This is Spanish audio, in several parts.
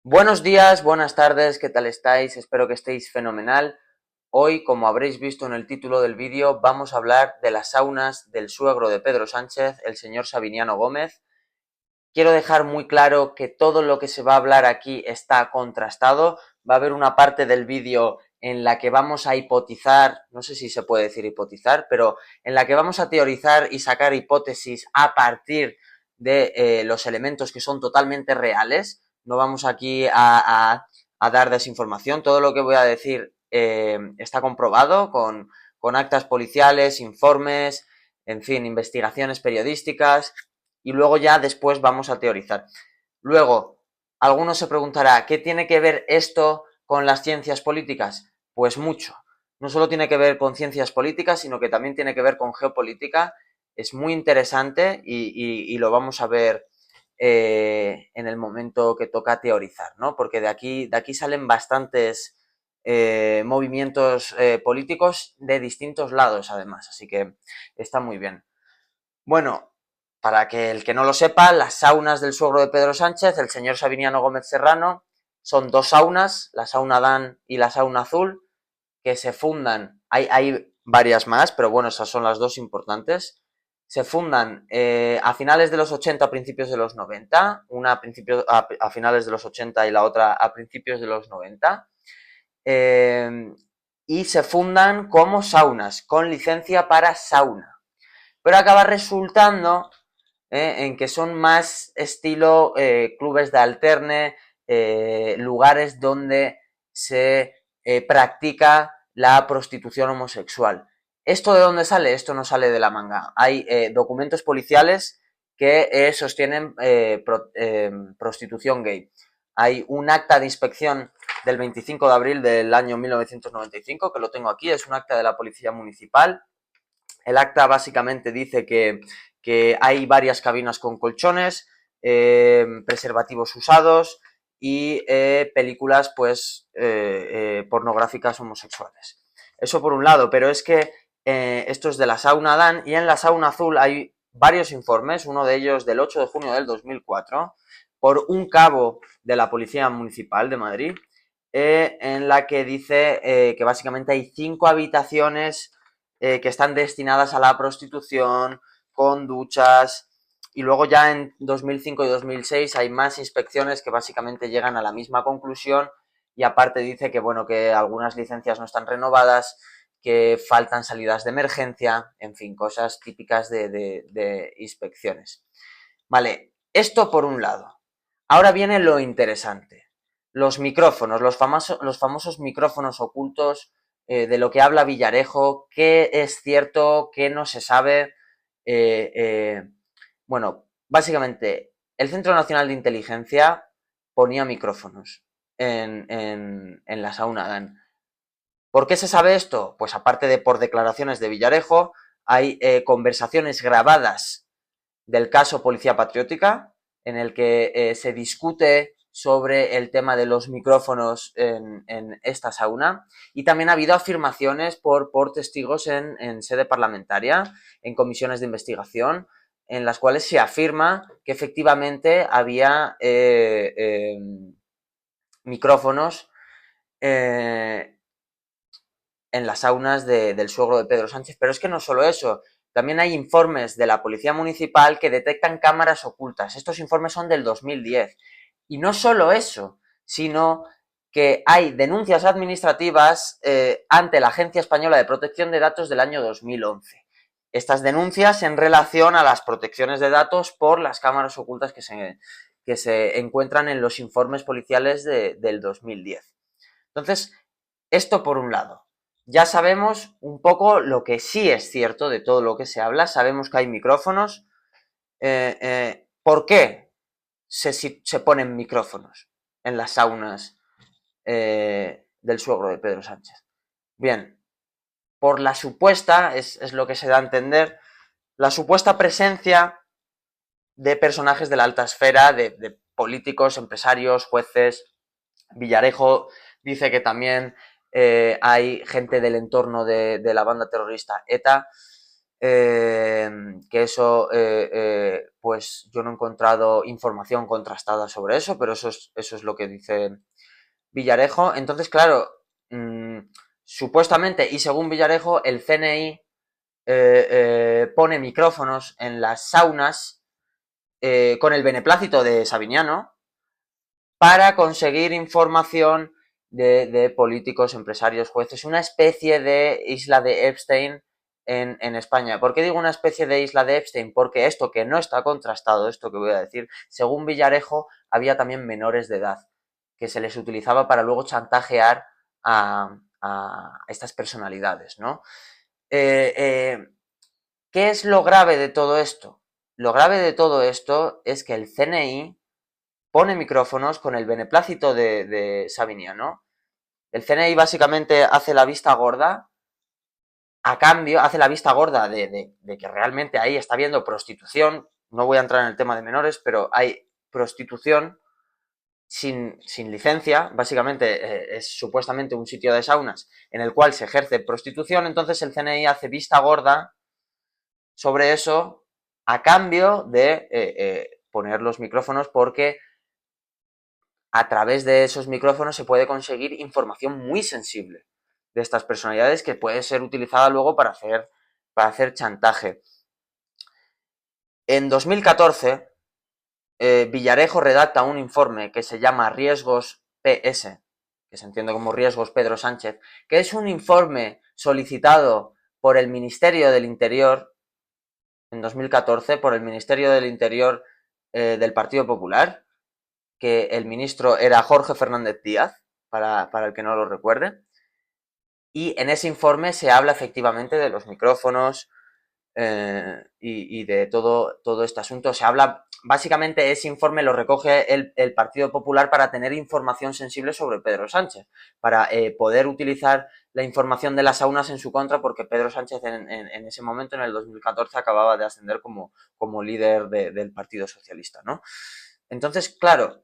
Buenos días, buenas tardes, ¿qué tal estáis? Espero que estéis fenomenal. Hoy, como habréis visto en el título del vídeo, vamos a hablar de las saunas del suegro de Pedro Sánchez, el señor Sabiniano Gómez. Quiero dejar muy claro que todo lo que se va a hablar aquí está contrastado. Va a haber una parte del vídeo en la que vamos a hipotizar, no sé si se puede decir hipotizar, pero en la que vamos a teorizar y sacar hipótesis a partir de los elementos que son totalmente reales. No vamos aquí a dar desinformación. Todo lo que voy a decir está comprobado con actas policiales, informes, en fin, investigaciones periodísticas, y luego ya después vamos a teorizar. Luego, alguno se preguntará, ¿qué tiene que ver esto con las ciencias políticas? Pues mucho. No solo tiene que ver con ciencias políticas, sino que también tiene que ver con geopolítica. Es muy interesante y lo vamos a ver en el momento que toca teorizar, ¿no? Porque de aquí salen bastantes movimientos políticos de distintos lados, además. Así que está muy bien. Bueno, para que el que no lo sepa, las saunas del suegro de Pedro Sánchez, el señor Sabiniano Gómez Serrano, son dos saunas, la sauna Adán y la sauna Azul, que se fundan, hay varias más, pero bueno, esas son las dos importantes. Se fundan a finales de los 80, a principios de los 90, una a finales de los 80 y la otra a principios de los 90, eh, y se fundan como saunas, con licencia para sauna. Pero acaba resultando en que son más estilo clubes de alterne, lugares donde se practica la prostitución homosexual. ¿Esto de dónde sale? Esto no sale de la manga. Hay documentos policiales que sostienen prostitución gay. Hay un acta de inspección del 25 de abril del año 1995, que lo tengo aquí, es un acta de la Policía Municipal. El acta básicamente dice que hay varias cabinas con colchones, preservativos usados y películas pues pornográficas homosexuales. Eso por un lado, pero es que esto es de la sauna Dan, y en la sauna Azul hay varios informes, uno de ellos del 8 de junio del 2004, por un cabo de la Policía Municipal de Madrid, en la que dice que básicamente hay 5 habitaciones que están destinadas a la prostitución, con duchas, y luego ya en 2005 y 2006 hay más inspecciones que básicamente llegan a la misma conclusión, y aparte dice que, bueno, que algunas licencias no están renovadas, que faltan salidas de emergencia, en fin, cosas típicas de inspecciones. Vale, esto por un lado. Ahora viene lo interesante. Los micrófonos, los famosos micrófonos ocultos, de lo que habla Villarejo, qué es cierto, qué no se sabe. Eh, eh, bueno, básicamente, el Centro Nacional de Inteligencia ponía micrófonos en la sauna Dan. ¿Por qué se sabe esto? Pues aparte de por declaraciones de Villarejo, hay conversaciones grabadas del caso Policía Patriótica, en el que se discute sobre el tema de los micrófonos en esta sauna, y también ha habido afirmaciones por testigos en sede parlamentaria, en comisiones de investigación, en las cuales se afirma que efectivamente había micrófonos eh, en las saunas del suegro de Pedro Sánchez. Pero es que no solo eso, también hay informes de la Policía Municipal que detectan cámaras ocultas. Estos informes son del 2010. Y no solo eso, sino que hay denuncias administrativas ante la Agencia Española de Protección de Datos del año 2011. Estas denuncias en relación a las protecciones de datos por las cámaras ocultas que se encuentran en los informes policiales del 2010. Entonces, esto por un lado. Ya sabemos un poco lo que sí es cierto de todo lo que se habla. Sabemos que hay micrófonos. ¿Por qué se ponen micrófonos en las saunas del suegro de Pedro Sánchez? Bien, por la supuesta, es lo que se da a entender, la supuesta presencia de personajes de la alta esfera, de políticos, empresarios, jueces. Villarejo dice que también hay gente del entorno de la banda terrorista ETA. que eso, pues yo no he encontrado información contrastada sobre eso, pero eso es lo que dice Villarejo. Entonces, claro, supuestamente y según Villarejo, el CNI pone micrófonos en las saunas con el beneplácito de Sabiniano para conseguir información de políticos, empresarios, jueces, una especie de isla de Epstein en España. ¿Por qué digo una especie de isla de Epstein? Porque esto que no está contrastado, esto que voy a decir, según Villarejo, había también menores de edad, que se les utilizaba para luego chantajear a estas personalidades, ¿no? ¿Qué es lo grave de todo esto? Lo grave de todo esto es que el CNI pone micrófonos con el beneplácito de Sabiniano. El CNI básicamente hace la vista gorda, a cambio, hace la vista gorda de que realmente ahí está habiendo prostitución. No voy a entrar en el tema de menores, pero hay prostitución sin licencia. Básicamente es supuestamente un sitio de saunas en el cual se ejerce prostitución. Entonces el CNI hace vista gorda sobre eso a cambio de poner los micrófonos, porque a través de esos micrófonos se puede conseguir información muy sensible de estas personalidades que puede ser utilizada luego para hacer chantaje. En 2014, Villarejo redacta un informe que se llama Riesgos PS, que se entiende como Riesgos Pedro Sánchez, que es un informe solicitado por el Ministerio del Interior en 2014, por el Ministerio del Interior del Partido Popular, que el ministro era Jorge Fernández Díaz, para el que no lo recuerde, y en ese informe se habla efectivamente de los micrófonos y de todo este asunto. Se habla, básicamente ese informe lo recoge el Partido Popular para tener información sensible sobre Pedro Sánchez, para poder utilizar la información de las saunas en su contra, porque Pedro Sánchez en ese momento, en el 2014, acababa de ascender como líder del Partido Socialista, ¿no? Entonces, claro,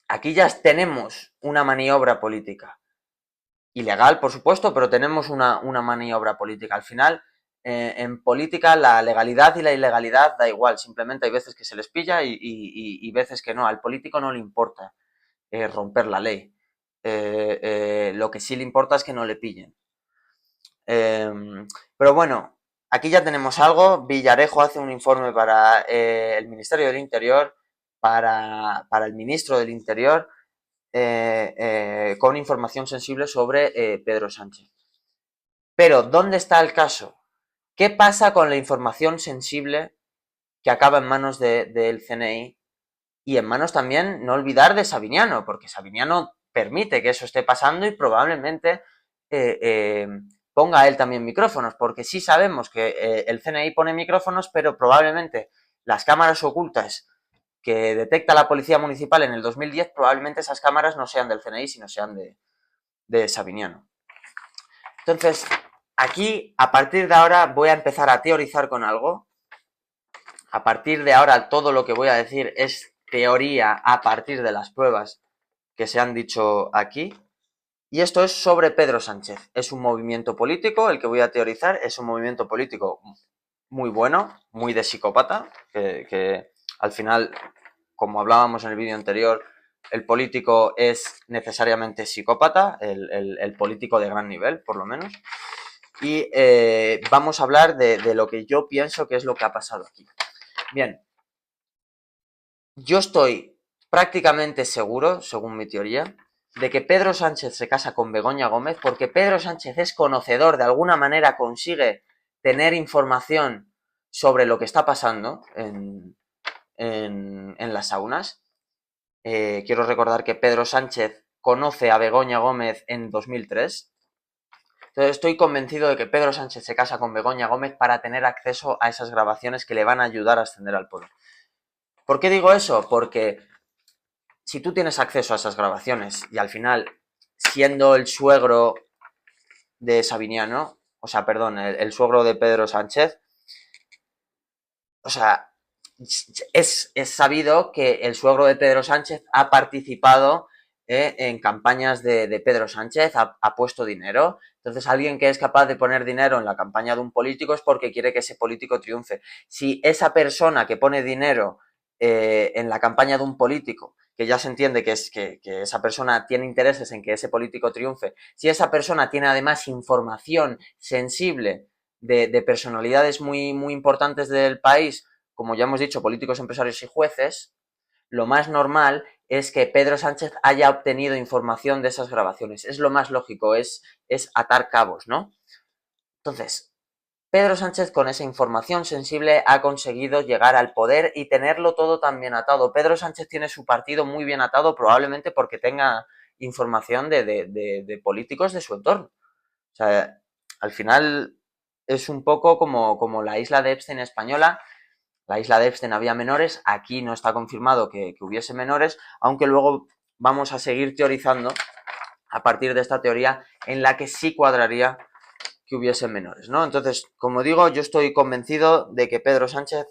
aquí ya tenemos una maniobra política. Ilegal, por supuesto, pero tenemos una maniobra política. Al final, en política, la legalidad y la ilegalidad da igual. Simplemente hay veces que se les pilla y veces que no. Al político no le importa romper la ley. Lo que sí le importa es que no le pillen. Pero bueno, aquí ya tenemos algo. Villarejo hace un informe para el Ministerio del Interior, para el ministro del Interior, con información sensible sobre Pedro Sánchez. Pero, ¿dónde está el caso? ¿Qué pasa con la información sensible que acaba en manos del CNI y en manos también, no olvidar, de Sabiniano? Porque Sabiniano permite que eso esté pasando y probablemente ponga él también micrófonos, porque sí sabemos que el CNI pone micrófonos, pero probablemente las cámaras ocultas que detecta la Policía Municipal en el 2010, probablemente esas cámaras no sean del CNI, sino sean de Sabiniano. Entonces, aquí, a partir de ahora, voy a empezar a teorizar con algo. A partir de ahora, todo lo que voy a decir es teoría a partir de las pruebas que se han dicho aquí. Y esto es sobre Pedro Sánchez. Es un movimiento político, el que voy a teorizar, es un movimiento político muy bueno, muy de psicópata, que al final, como hablábamos en el vídeo anterior, el político es necesariamente psicópata, el político de gran nivel, por lo menos. Y vamos a hablar de lo que yo pienso que es lo que ha pasado aquí. Bien, yo estoy prácticamente seguro, según mi teoría, de que Pedro Sánchez se casa con Begoña Gómez porque Pedro Sánchez es conocedor, de alguna manera consigue tener información sobre lo que está pasando en las saunas. Quiero recordar que Pedro Sánchez conoce a Begoña Gómez en 2003. Entonces estoy convencido de que Pedro Sánchez se casa con Begoña Gómez para tener acceso a esas grabaciones que le van a ayudar a ascender al poder. ¿Por qué digo eso? Porque si tú tienes acceso a esas grabaciones y al final, siendo el suegro de Sabiniano, o sea, perdón, el suegro de Pedro Sánchez, o sea, es sabido que el suegro de Pedro Sánchez ha participado en campañas de Pedro Sánchez, ha puesto dinero, Entonces, alguien que es capaz de poner dinero en la campaña de un político es porque quiere que ese político triunfe. Si esa persona que pone dinero en la campaña de un político, que ya se entiende que esa persona tiene intereses en que ese político triunfe, si esa persona tiene además información sensible de personalidades muy, muy importantes del país, como ya hemos dicho, políticos, empresarios y jueces, lo más normal es que Pedro Sánchez haya obtenido información de esas grabaciones. Es lo más lógico, es atar cabos, ¿no? Entonces, Pedro Sánchez con esa información sensible ha conseguido llegar al poder y tenerlo todo tan bien atado. Pedro Sánchez tiene su partido muy bien atado probablemente porque tenga información de políticos de su entorno. O sea, al final es un poco como la isla de Epstein española. La isla de Epstein había menores, aquí no está confirmado que hubiese menores, aunque luego vamos a seguir teorizando a partir de esta teoría en la que sí cuadraría que hubiese menores, ¿no? Entonces, como digo, yo estoy convencido de que Pedro Sánchez,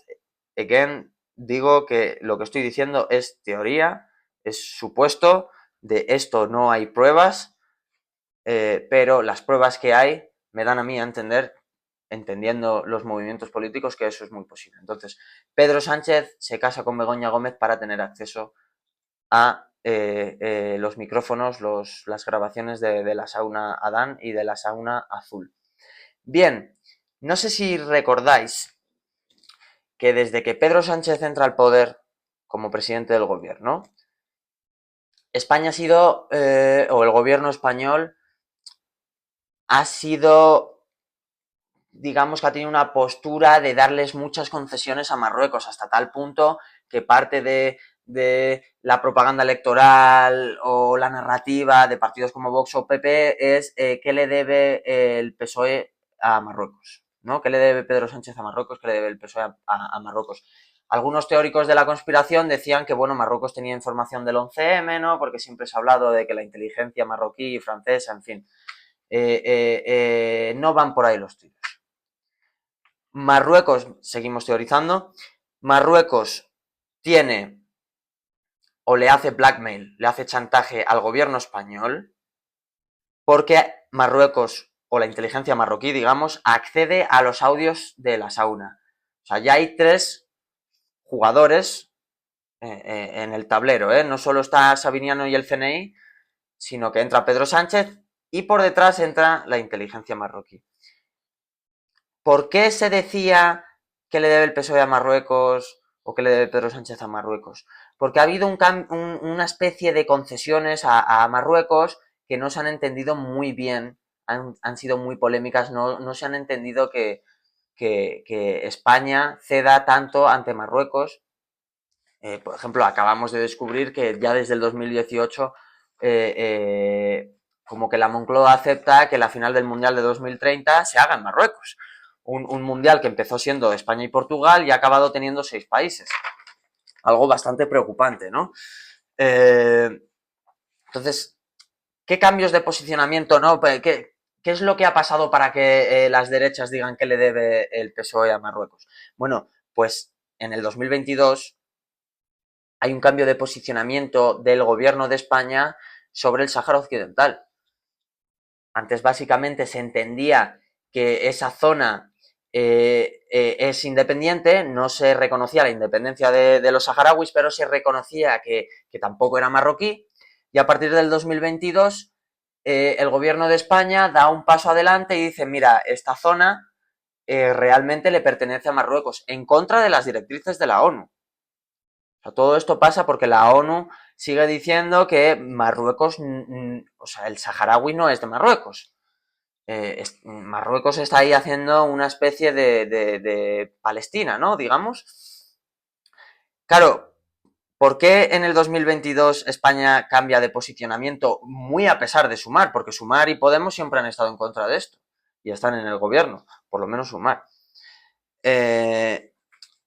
again, digo que lo que estoy diciendo es teoría, es supuesto, de esto no hay pruebas, pero las pruebas que hay me dan a mí a entender, entendiendo los movimientos políticos, que eso es muy posible. Entonces, Pedro Sánchez se casa con Begoña Gómez para tener acceso a los micrófonos, las grabaciones de la sauna Adán y de la sauna Azul. Bien, no sé si recordáis que desde que Pedro Sánchez entra al poder como presidente del gobierno, España ha sido, o el gobierno español ha sido, digamos que ha tenido una postura de darles muchas concesiones a Marruecos, hasta tal punto que parte de la propaganda electoral o la narrativa de partidos como Vox o PP es qué le debe el PSOE a Marruecos, ¿no? ¿Qué le debe Pedro Sánchez a Marruecos? ¿Qué le debe el PSOE a Marruecos? Algunos teóricos de la conspiración decían que, bueno, Marruecos tenía información del 11M, ¿no? Porque siempre se ha hablado de que la inteligencia marroquí y francesa, en fin, no van por ahí los tiros. Marruecos, seguimos teorizando, Marruecos tiene o le hace blackmail, le hace chantaje al gobierno español porque Marruecos o la inteligencia marroquí, digamos, accede a los audios de la sauna. O sea, ya hay 3 jugadores en el tablero, ¿eh? No solo está Sabiniano y el CNI, sino que entra Pedro Sánchez y por detrás entra la inteligencia marroquí. ¿Por qué se decía que le debe el PSOE a Marruecos o que le debe Pedro Sánchez a Marruecos? Porque ha habido una especie de concesiones a Marruecos que no se han entendido muy bien, han sido muy polémicas, no se han entendido que España ceda tanto ante Marruecos. Por ejemplo, acabamos de descubrir que ya desde el 2018 como que la Moncloa acepta que la final del Mundial de 2030 se haga en Marruecos. Un mundial que empezó siendo España y Portugal y ha acabado teniendo 6 países. Algo bastante preocupante, ¿no? Entonces, ¿qué cambios de posicionamiento, no? ¿Qué es lo que ha pasado para que las derechas digan que le debe el PSOE a Marruecos? Bueno, pues en el 2022 hay un cambio de posicionamiento del gobierno de España sobre el Sáhara Occidental. Antes básicamente se entendía que esa zona es independiente, no se reconocía la independencia de los saharauis, pero se reconocía que tampoco era marroquí, y a partir del 2022 el gobierno de España da un paso adelante y dice, mira, esta zona realmente le pertenece a Marruecos, en contra de las directrices de la ONU. O sea, todo esto pasa porque la ONU sigue diciendo que Marruecos, o sea, el saharaui no es de Marruecos. Marruecos está ahí haciendo una especie de Palestina, ¿no? Digamos. Claro, ¿por qué en el 2022 España cambia de posicionamiento muy a pesar de Sumar? Porque Sumar y Podemos siempre han estado en contra de esto y están en el gobierno, por lo menos Sumar.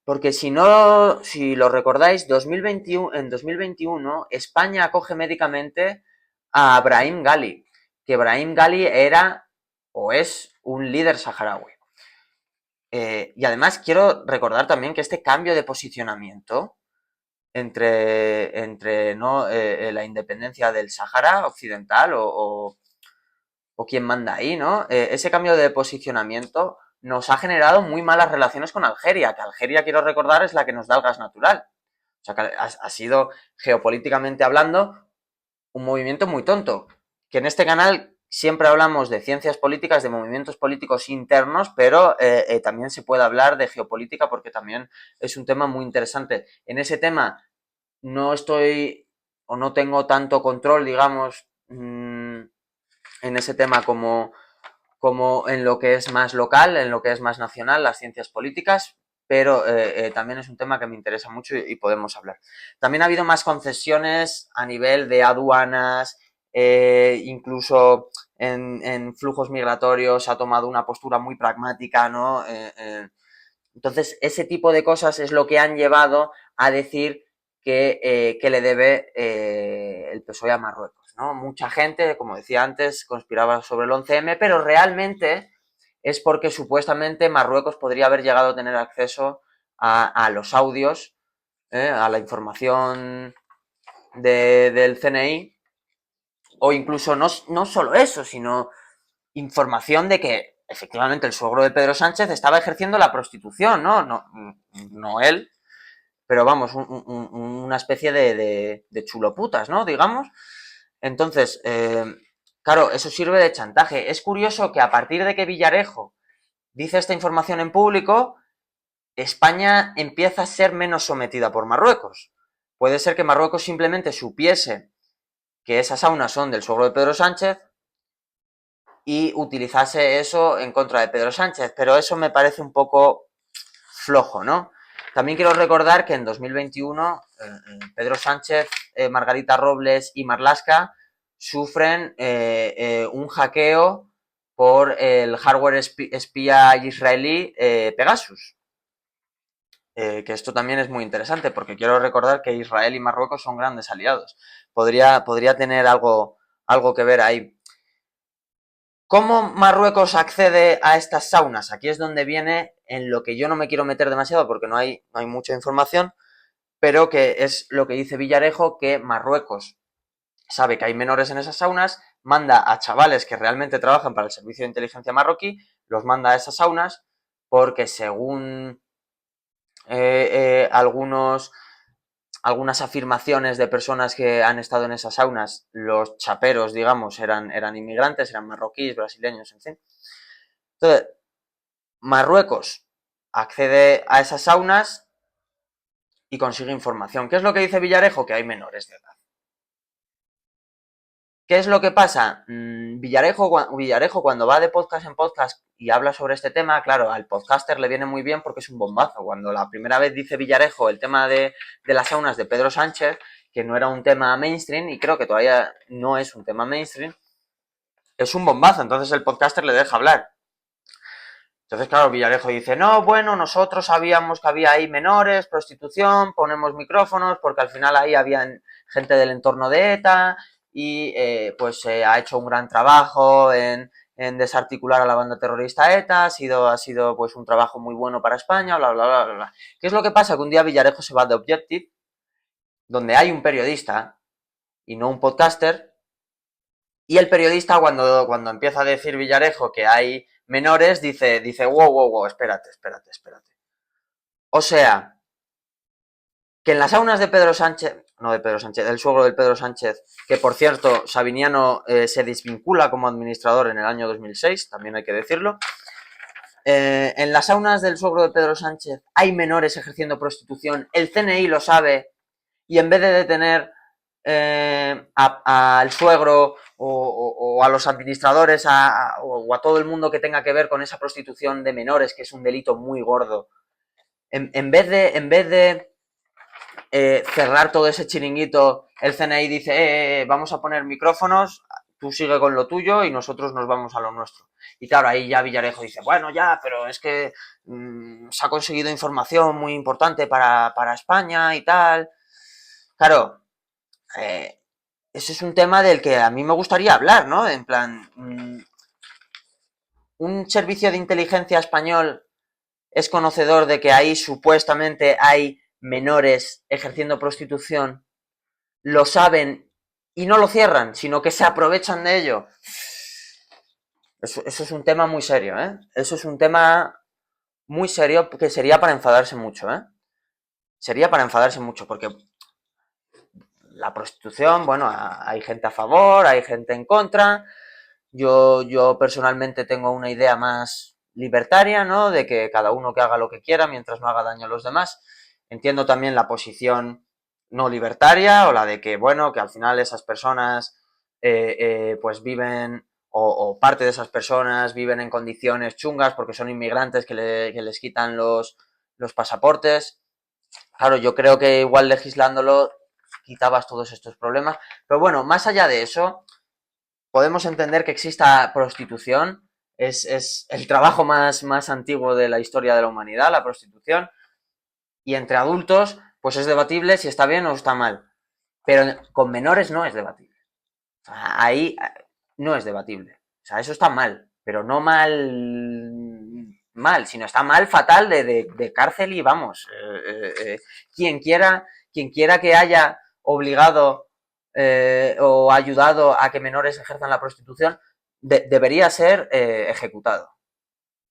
Porque si no, si lo recordáis, en 2021 España acoge médicamente a Brahim Ghali, que Brahim Ghali era o es un líder saharaui. Y además quiero recordar también que este cambio de posicionamiento entre ¿no? La independencia del Sahara Occidental o o quién manda ahí, ¿no? Ese cambio de posicionamiento nos ha generado muy malas relaciones con Algeria, que Algeria, quiero recordar, es la que nos da el gas natural. O sea, que ha sido, geopolíticamente hablando, un movimiento muy tonto. Que en este canal siempre hablamos de ciencias políticas, de movimientos políticos internos, pero también se puede hablar de geopolítica porque también es un tema muy interesante. En ese tema no estoy o no tengo tanto control, digamos, en ese tema como en lo que es más local, en lo que es más nacional, las ciencias políticas, pero también es un tema que me interesa mucho y podemos hablar. También ha habido más concesiones a nivel de aduanas, incluso en flujos migratorios ha tomado una postura muy pragmática, ¿no? Entonces, ese tipo de cosas es lo que han llevado a decir que le debe el PSOE a Marruecos, ¿no? Mucha gente, como decía antes, conspiraba sobre el 11M, pero realmente es porque supuestamente Marruecos podría haber llegado a tener acceso a los audios, a la información del CNI, o incluso no solo eso, sino información de que efectivamente el suegro de Pedro Sánchez estaba ejerciendo la prostitución, no él, pero vamos, una especie de chuloputas, ¿no? Digamos. Entonces, claro, eso sirve de chantaje. Es curioso que a partir de que Villarejo dice esta información en público, España empieza a ser menos sometida por Marruecos. Puede ser que Marruecos simplemente supiese que esas saunas son del suegro de Pedro Sánchez y utilizase eso en contra de Pedro Sánchez, pero eso me parece un poco flojo, ¿no? También quiero recordar que en 2021 Pedro Sánchez, Margarita Robles y Marlaska sufren un hackeo por el hardware espía israelí Pegasus. Que esto también es muy interesante porque quiero recordar que Israel y Marruecos son grandes aliados. Podría tener algo que ver ahí. ¿Cómo Marruecos accede a estas saunas? Aquí es donde viene en lo que yo no me quiero meter demasiado porque no hay mucha información, pero que es lo que dice Villarejo, que Marruecos sabe que hay menores en esas saunas, manda a chavales que realmente trabajan para el servicio de inteligencia marroquí, los manda a esas saunas porque según algunas afirmaciones de personas que han estado en esas saunas, los chaperos, digamos, eran inmigrantes, eran marroquíes, brasileños, en fin. Entonces, Marruecos accede a esas saunas y consigue información. ¿Qué es lo que dice Villarejo? Que hay menores de edad. ¿Qué es lo que pasa? Villarejo cuando va de podcast en podcast y habla sobre este tema, claro, al podcaster le viene muy bien porque es un bombazo. Cuando la primera vez dice Villarejo el tema de las saunas de Pedro Sánchez, que no era un tema mainstream, y creo que todavía no es un tema mainstream, es un bombazo, entonces el podcaster le deja hablar. Entonces, claro, Villarejo dice, no, bueno, nosotros sabíamos que había ahí menores, prostitución, ponemos micrófonos, porque al final ahí habían gente del entorno de ETA y pues se ha hecho un gran trabajo en desarticular a la banda terrorista ETA, ha sido pues un trabajo muy bueno para España, bla, bla, bla, bla, bla. ¿Qué es lo que pasa? Que un día Villarejo se va de Objective, donde hay un periodista y no un podcaster, y el periodista cuando empieza a decir Villarejo que hay menores, dice, wow, espérate. O sea, que en las aunas de Pedro Sánchez, no de Pedro Sánchez, del suegro de Pedro Sánchez, que por cierto, Sabiniano se desvincula como administrador en el año 2006, también hay que decirlo, en las aunas del suegro de Pedro Sánchez hay menores ejerciendo prostitución, el CNI lo sabe, y en vez de detener al suegro o a los administradores o a todo el mundo que tenga que ver con esa prostitución de menores, que es un delito muy gordo, en vez de cerrar todo ese chiringuito, el CNI dice, vamos a poner micrófonos, tú sigue con lo tuyo y nosotros nos vamos a lo nuestro. Y claro, ahí ya Villarejo dice, bueno, ya, pero es que se ha conseguido información muy importante para España y tal. Claro, ese es un tema del que a mí me gustaría hablar, ¿no? En plan, un servicio de inteligencia español es conocedor de que ahí supuestamente hay menores ejerciendo prostitución, lo saben y no lo cierran, sino que se aprovechan de ello. Eso es un tema muy serio, ¿eh? Eso es un tema muy serio que sería para enfadarse mucho, ¿eh? Sería para enfadarse mucho, porque la prostitución, bueno, hay gente a favor, hay gente en contra. Yo personalmente tengo una idea más libertaria, ¿no? De que cada uno que haga lo que quiera mientras no haga daño a los demás. Entiendo también la posición no libertaria o la de que, bueno, que al final esas personas pues viven o parte de esas personas viven en condiciones chungas porque son inmigrantes que les quitan los pasaportes. Claro, yo creo que igual legislándolo quitabas todos estos problemas. Pero bueno, más allá de eso, podemos entender que exista prostitución. Es el trabajo más antiguo de la historia de la humanidad, la prostitución. Y entre adultos, pues es debatible si está bien o está mal. Pero con menores no es debatible. O sea, ahí no es debatible. O sea, eso está mal. Pero no mal, sino está mal fatal de cárcel y vamos. Quien quiera que haya obligado o ayudado a que menores ejerzan la prostitución, debería ser ejecutado,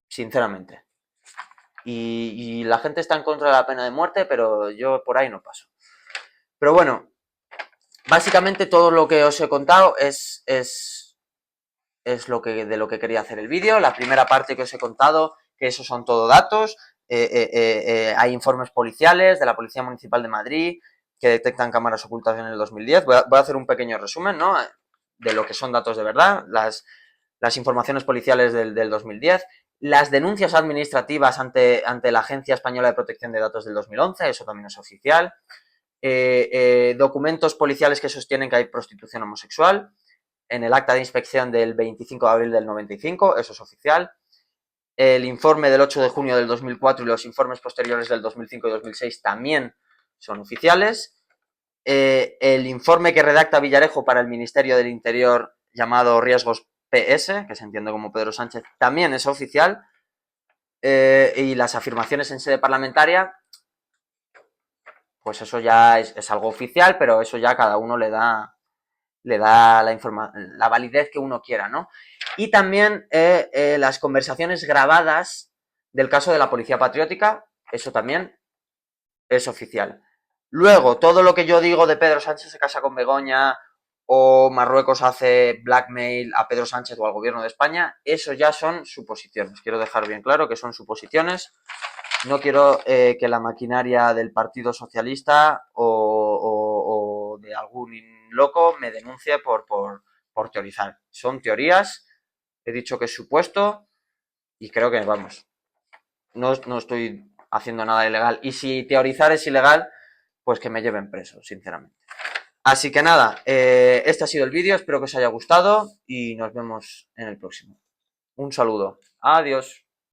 sinceramente. Y la gente está en contra de la pena de muerte, pero yo por ahí no paso. Pero bueno, básicamente todo lo que os he contado es de lo que quería hacer el vídeo. La primera parte que os he contado, que esos son todo datos. Hay informes policiales de la Policía Municipal de Madrid que detectan cámaras ocultas en el 2010. Voy a hacer un pequeño resumen, ¿no? De lo que son datos de verdad, las informaciones policiales del 2010, las denuncias administrativas ante la Agencia Española de Protección de Datos del 2011, eso también es oficial, documentos policiales que sostienen que hay prostitución homosexual, en el acta de inspección del 25 de abril del 95, eso es oficial, el informe del 8 de junio del 2004 y los informes posteriores del 2005 y 2006 también son oficiales, el informe que redacta Villarejo para el Ministerio del Interior llamado Riesgos PS, que se entiende como Pedro Sánchez, también es oficial, y las afirmaciones en sede parlamentaria, pues eso ya es algo oficial, pero eso ya cada uno le da la validez que uno quiera, ¿no? Y también las conversaciones grabadas del caso de la Policía Patriótica, eso también es oficial. Luego, todo lo que yo digo de Pedro Sánchez se casa con Begoña o Marruecos hace blackmail a Pedro Sánchez o al gobierno de España, eso ya son suposiciones. Quiero dejar bien claro que son suposiciones. No quiero que la maquinaria del Partido Socialista o de algún loco me denuncie por teorizar. Son teorías, he dicho que es supuesto y creo que, vamos, no estoy haciendo nada ilegal. Y si teorizar es ilegal, pues que me lleven preso, sinceramente. Así que nada, este ha sido el vídeo, espero que os haya gustado y nos vemos en el próximo. Un saludo. Adiós.